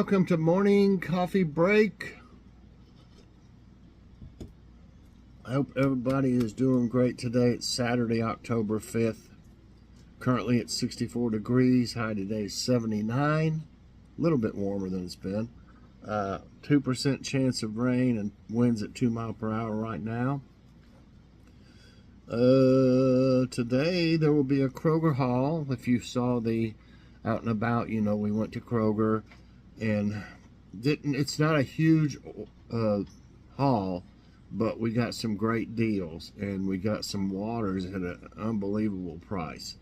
welcome to morning coffee break. I hope everybody is doing great today. It's Saturday, October 5th. Currently it's 64 degrees. High today is 79. A little bit warmer than it's been. 2% chance of rain and winds at 2 miles per hour right now. Today there will be a Kroger haul. If you saw the out and about, you know, we went to Kroger, and it's not a huge haul, but we got some great deals, and we got some waters at an unbelievable price.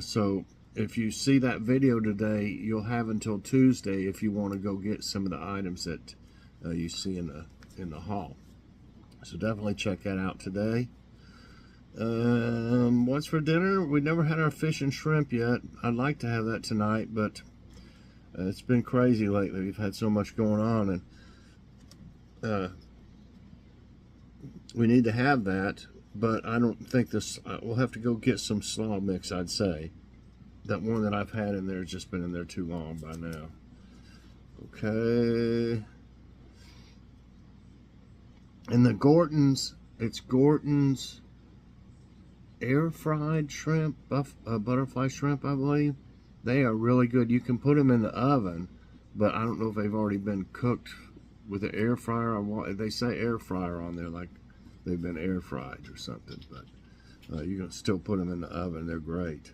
So if you see that video today, you'll have until Tuesday if you want to go get some of the items that you see in the haul. So definitely check that out today. What's for dinner? We never had our fish and shrimp yet. I'd like to have that tonight, but it's been crazy lately. We've had so much going on, and we need to have that, but I don't think this, we'll have to go get some slaw mix, I'd say. That one that I've had in there has just been in there too long by now. Okay. And the Gorton's, it's Gorton's air fried shrimp, butterfly shrimp, I believe. They are really good. You can put them in the oven, but I don't know if they've already been cooked with an air fryer or they say air fryer on there, like they've been air fried or something, but you can still put them in the oven. They're great.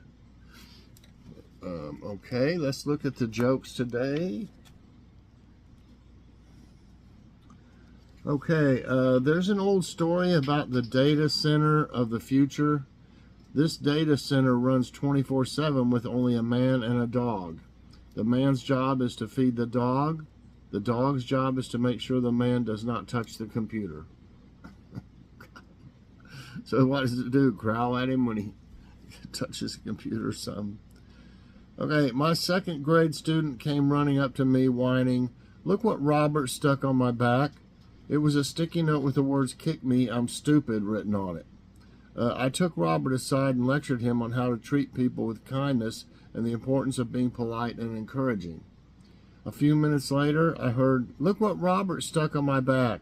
Okay, let's look at the jokes today. Okay, there's an old story about the data center of the future. This data center runs 24/7 with only a man and a dog. The man's job is to feed the dog. The dog's job is to make sure the man does not touch the computer. So what does it do? Growl at him when he touches the computer or something? Okay, my second grade student came running up to me whining, "Look what Robert stuck on my back." It was a sticky note with the words, "Kick me, I'm stupid," written on it. I took Robert aside and lectured him on how to treat people with kindness and the importance of being polite and encouraging. A few minutes later, I heard, "Look what Robert stuck on my back."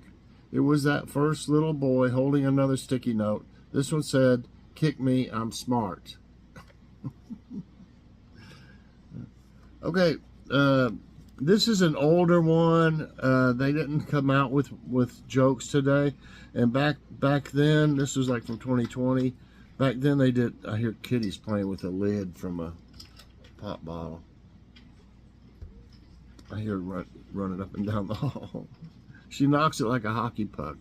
It was that first little boy holding another sticky note. This one said, "Kick me, I'm smart." Okay, this is an older one. They didn't come out with jokes today. And back then, this was like from 2020. Back then they did, I hear kitties playing with a lid from a pop bottle. I hear her running up and down the hall. She knocks it like a hockey puck.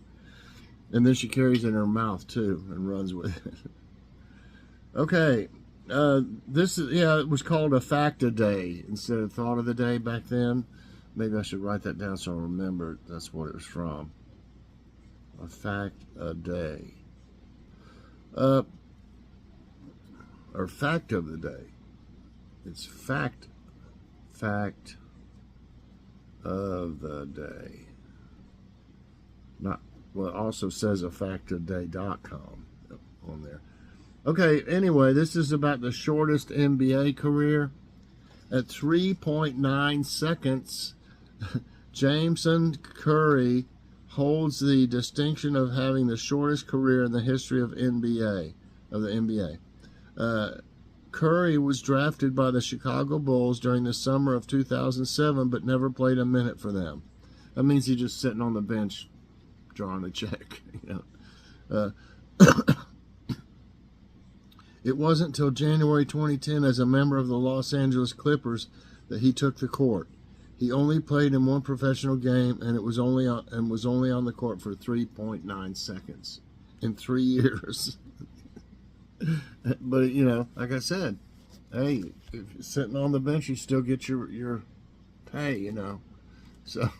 And then she carries it in her mouth too and runs with it. Okay. This is, it was called a fact a day instead of thought of the day back then. Maybe I should write that down so I remember that's what it was from. A fact a day. Or fact of the day. It's fact of the day. Not, well, it also says afactaday.com on there. Okay, anyway, this is about the shortest NBA career. At 3.9 seconds, Jason Curry holds the distinction of having the shortest career in the history of the NBA. Curry was drafted by the Chicago Bulls during the summer of 2007, but never played a minute for them. That means he's just sitting on the bench drawing a check. You know. It wasn't until January 2010 as a member of the Los Angeles Clippers that he took the court. He only played in one professional game, and was only on the court for 3.9 seconds in 3 years. But you know, like I said, hey, if you're sitting on the bench, you still get your pay. You know, so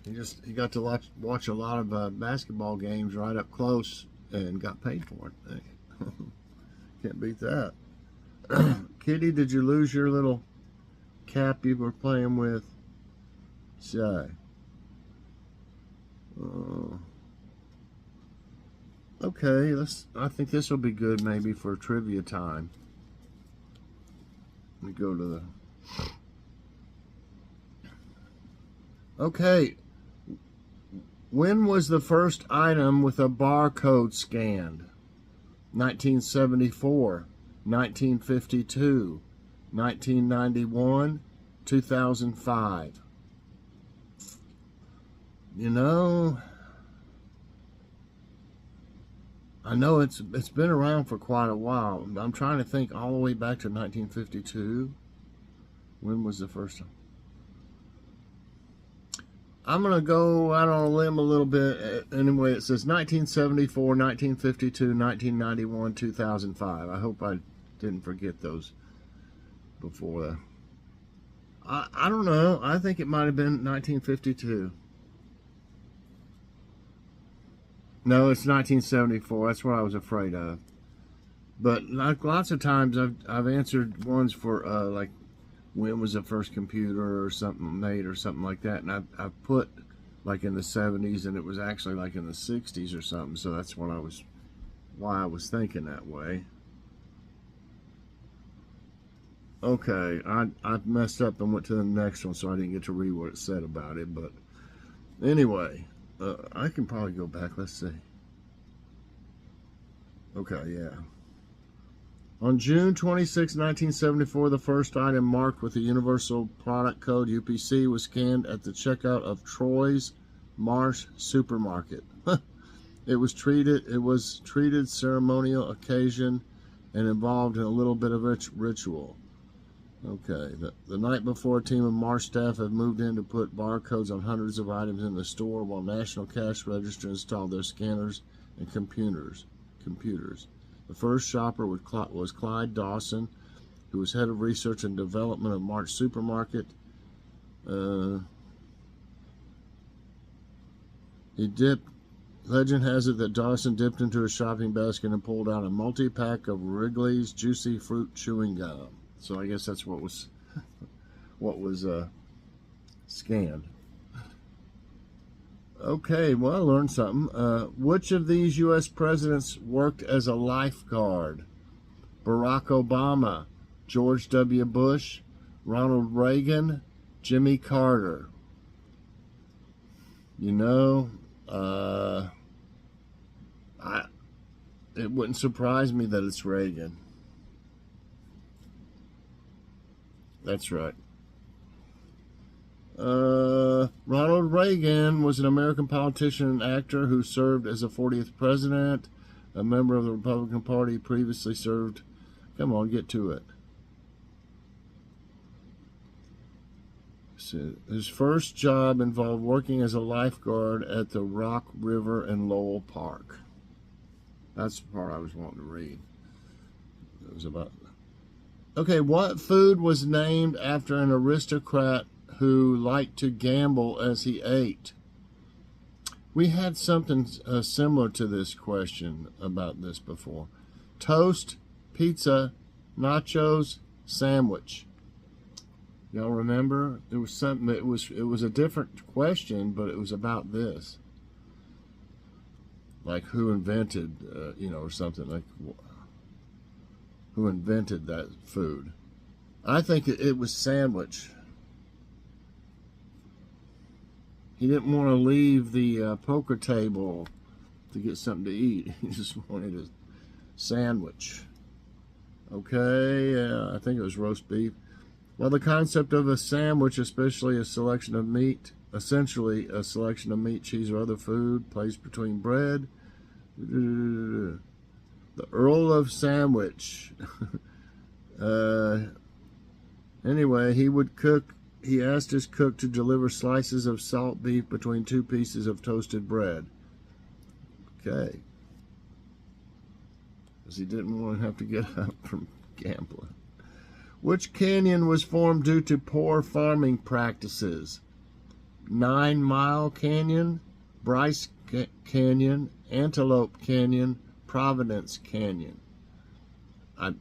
he got to watch a lot of basketball games right up close and got paid for it. Hey. Can't beat that. Kitty, did you lose your little cap you were playing with? Shy. Okay, I think this will be good maybe for trivia time. Let me go to Okay, when was the first item with a barcode scanned? 1974, 1952, 1991, 2005. You know, I know it's been around for quite a while. I'm trying to think all the way back to 1952. When was the first time? I'm going to go out on a limb a little bit. Anyway, it says 1974, 1952, 1991, 2005. I hope I didn't forget those before that. I don't know. I think it might have been 1952. No, it's 1974. That's what I was afraid of. But like lots of times I've answered ones for like when was the first computer or something made or something like that, and I've put like in the 70s, and it was actually like in the 60s or something. So that's why I was thinking that way. Okay, I messed up and went to the next one, so I didn't get to read what it said about it. But anyway, I can probably go back. Let's see. Okay, yeah. On June 26, 1974, the first item marked with the Universal Product Code UPC was scanned at the checkout of Troy's Marsh Supermarket. It was treated ceremonial occasion and involved in a little bit of ritual. Okay, the night before, a team of Marsh staff had moved in to put barcodes on hundreds of items in the store while National Cash Register installed their scanners and computers. The first shopper was Clyde Dawson, who was head of research and development of Marsh Supermarket. Legend has it that Dawson dipped into a shopping basket and pulled out a multi-pack of Wrigley's Juicy Fruit chewing gum. So I guess that's what was scanned. Okay, well, I learned something. Which of these U.S. presidents worked as a lifeguard? Barack Obama, George W. Bush, Ronald Reagan, Jimmy Carter. You know, it wouldn't surprise me that it's Reagan. That's right. Ronald Reagan was an American politician and actor who served as the 40th president, a member of the Republican Party, previously served. Come on, get to it. So his first job involved working as a lifeguard at the Rock River in Lowell Park. That's the part I was wanting to read. It was about. Okay, what food was named after an aristocrat who liked to gamble as he ate? We had something similar to this question about this before. Toast, pizza, nachos, sandwich. Y'all remember? It was something. It was a different question, but it was about this. Like who invented, or something like who invented that food. I think it was sandwich. He didn't want to leave the poker table to get something to eat. He just wanted a sandwich. Okay, I think it was roast beef. Well, the concept of a sandwich, essentially a selection of meat, cheese, or other food placed between bread. The Earl of Sandwich. Anyway, he asked his cook to deliver slices of salt beef between two pieces of toasted bread. Okay. Because he didn't want to have to get up from gambling. Which canyon was formed due to poor farming practices? 9 Mile Canyon, Bryce Canyon, Antelope Canyon, Providence Canyon. I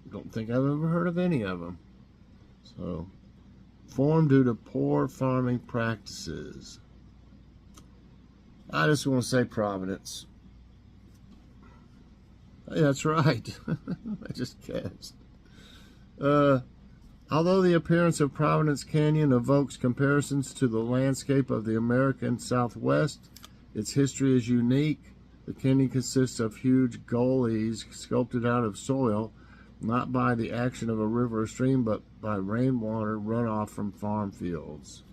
don't think I've ever heard of any of them. So, formed due to poor farming practices. I just want to say Providence. Hey, that's right. I just guessed. Although the appearance of Providence Canyon evokes comparisons to the landscape of the American Southwest, its history is unique. The canyon consists of huge gullies sculpted out of soil, not by the action of a river or stream, but by rainwater runoff from farm fields.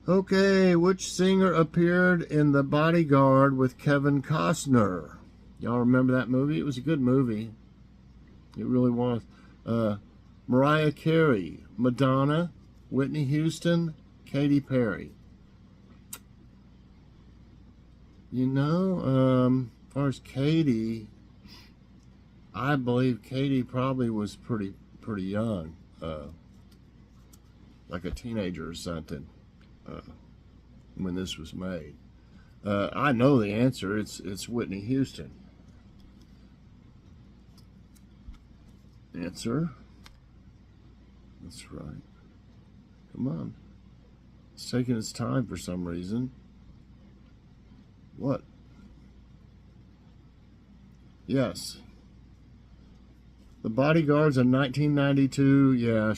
Okay, which singer appeared in The Bodyguard with Kevin Costner? Y'all remember that movie? It was a good movie. It really was. Mariah Carey, Madonna, Whitney Houston, Katy Perry. You know, as far as Katy, I believe Katy probably was pretty young, like a teenager or something, when this was made. I know the answer. It's Whitney Houston. Answer. That's right. Come on. It's taking its time for some reason. What? Yes. The Bodyguard's in 1992. Yeah,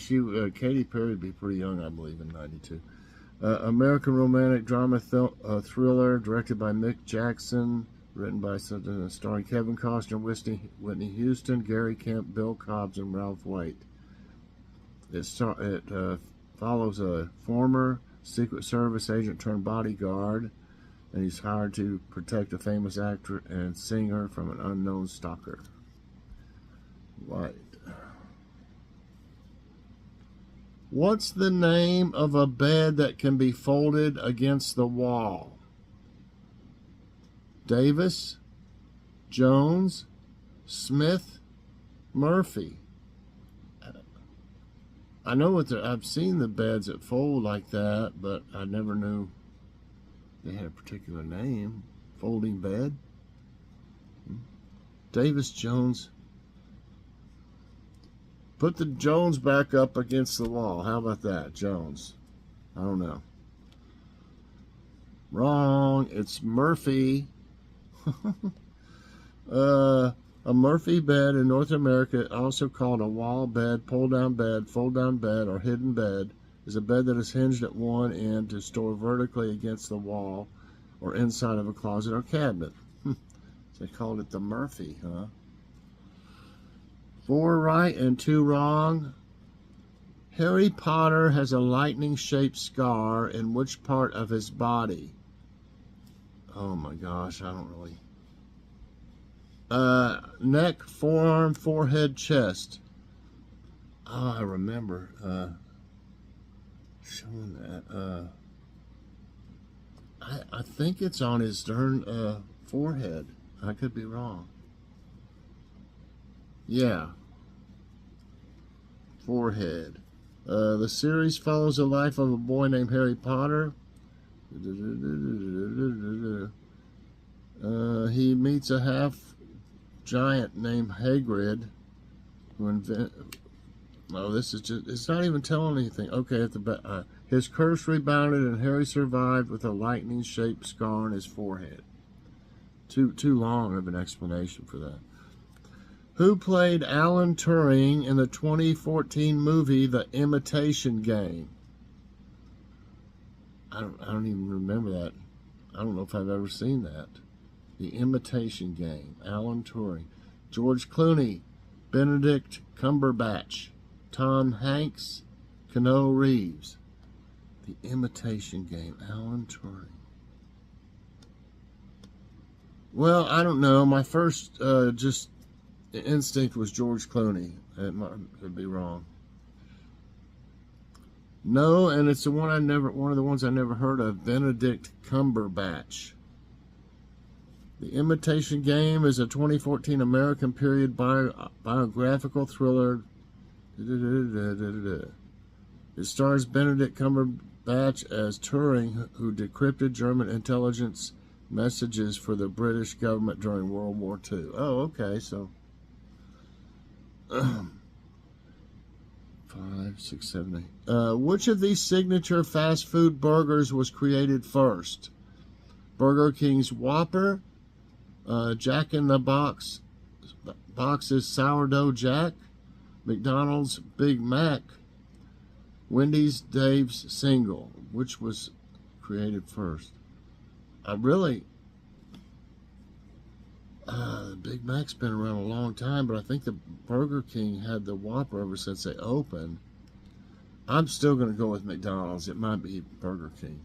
Katy Perry would be pretty young, I believe, in 92. American romantic drama thriller directed by Mick Jackson, written by starring Kevin Costner, Whitney Houston, Gary Kemp, Bill Cobbs, and Ralph Waite. It follows a former Secret Service agent turned bodyguard, and he's hired to protect a famous actor and singer from an unknown stalker. Right. What's the name of a bed that can be folded against the wall? Davis, Jones, Smith, Murphy. I know I've seen the beds that fold like that, but I never knew they had a particular name. Folding bed. Davis, Jones. Put the Jones back up against the wall. How about that, Jones? I don't know. Wrong. It's Murphy. A Murphy bed in North America, also called a wall bed, pull-down bed, fold-down bed, or hidden bed, is a bed that is hinged at one end to store vertically against the wall or inside of a closet or cabinet. So they called it the Murphy, huh? 4 right and 2 wrong. Harry Potter has a lightning-shaped scar in which part of his body? Oh my gosh, I don't really... neck, forearm, forehead, chest. Oh, I remember showing that. I think it's on his darn forehead. I could be wrong. Yeah. Forehead. The series follows the life of a boy named Harry Potter. He meets a half-giant named Hagrid, who this is just, it's not even telling anything. Okay, at the back, his curse rebounded and Harry survived with a lightning-shaped scar on his forehead. Too long of an explanation for that. Who played Alan Turing in the 2014 movie The Imitation Game? I don't even remember that. I don't know if I've ever seen that. The Imitation Game. Alan Turing. George Clooney. Benedict Cumberbatch. Tom Hanks. Keanu Reeves. The Imitation Game. Alan Turing. Well, I don't know. My first just instinct was George Clooney. Could be wrong. No, and it's the one one of the ones I never heard of. Benedict Cumberbatch. The Imitation Game is a 2014 American period biographical thriller. It stars Benedict Cumberbatch as Turing, who decrypted German intelligence messages for the British government during World War II. Oh, okay, so 5, 6, 7, 8. Which of these signature fast food burgers was created first? Burger King's Whopper, Jack in the Box boxes: Sourdough Jack, McDonald's Big Mac, Wendy's Dave's Single. Which was created first? Big Mac's been around a long time, but I think the Burger King had the Whopper ever since they opened. I'm still going to go with McDonald's. It might be Burger King.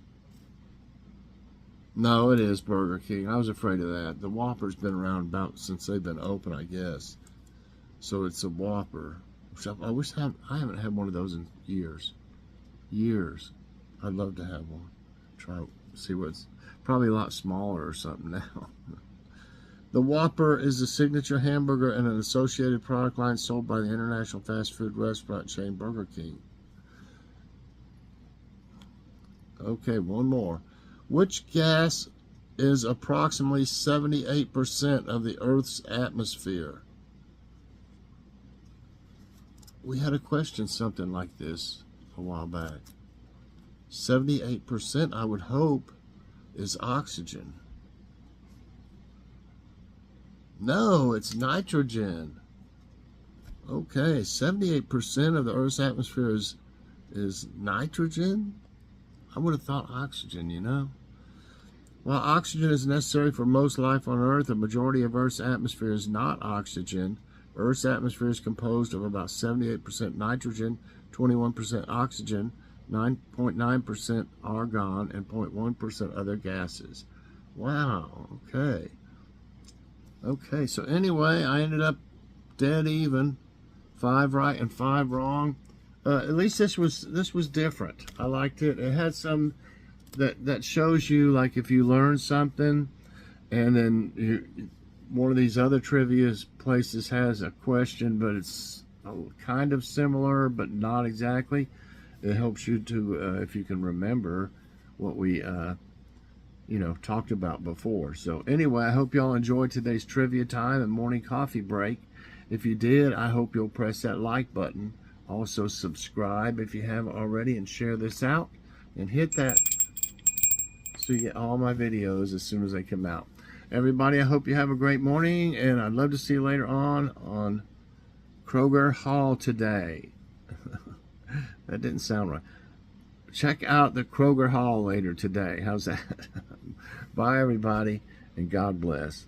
No, it is Burger King. I was afraid of that. The Whopper's been around about since they've been open, I guess. So it's a Whopper. I haven't had one of those in years. I'd love to have one. See what's probably a lot smaller or something now. The Whopper is the signature hamburger and an associated product line sold by the international fast food restaurant chain Burger King. Okay, one more. Which gas is approximately 78% of the Earth's atmosphere? We had a question something like this a while back. 78%, I would hope, is oxygen. No, it's nitrogen. Okay, 78% of the Earth's atmosphere is nitrogen? I would have thought oxygen, you know. While oxygen is necessary for most life on Earth, the majority of Earth's atmosphere is not oxygen. Earth's atmosphere is composed of about 78% nitrogen, 21% oxygen, 9.9% argon, and 0.1% other gases. Wow, okay. Okay, so anyway, I ended up dead even. 5 right and 5 wrong. At least this was different. I liked it. It had some that shows you, like, if you learn something, and then one of these other trivia places has a question, but it's kind of similar, but not exactly. It helps you to, if you can remember what we, talked about before. So anyway, I hope y'all enjoyed today's trivia time and morning coffee break. If you did, I hope you'll press that like button. Also subscribe if you haven't already, and share this out, and hit that so you get all my videos as soon as they come out. Everybody, I hope you have a great morning, and I'd love to see you later on Kroger Hall today. That didn't sound right. Check out the Kroger Hall later today. How's that? Bye, everybody, and God bless.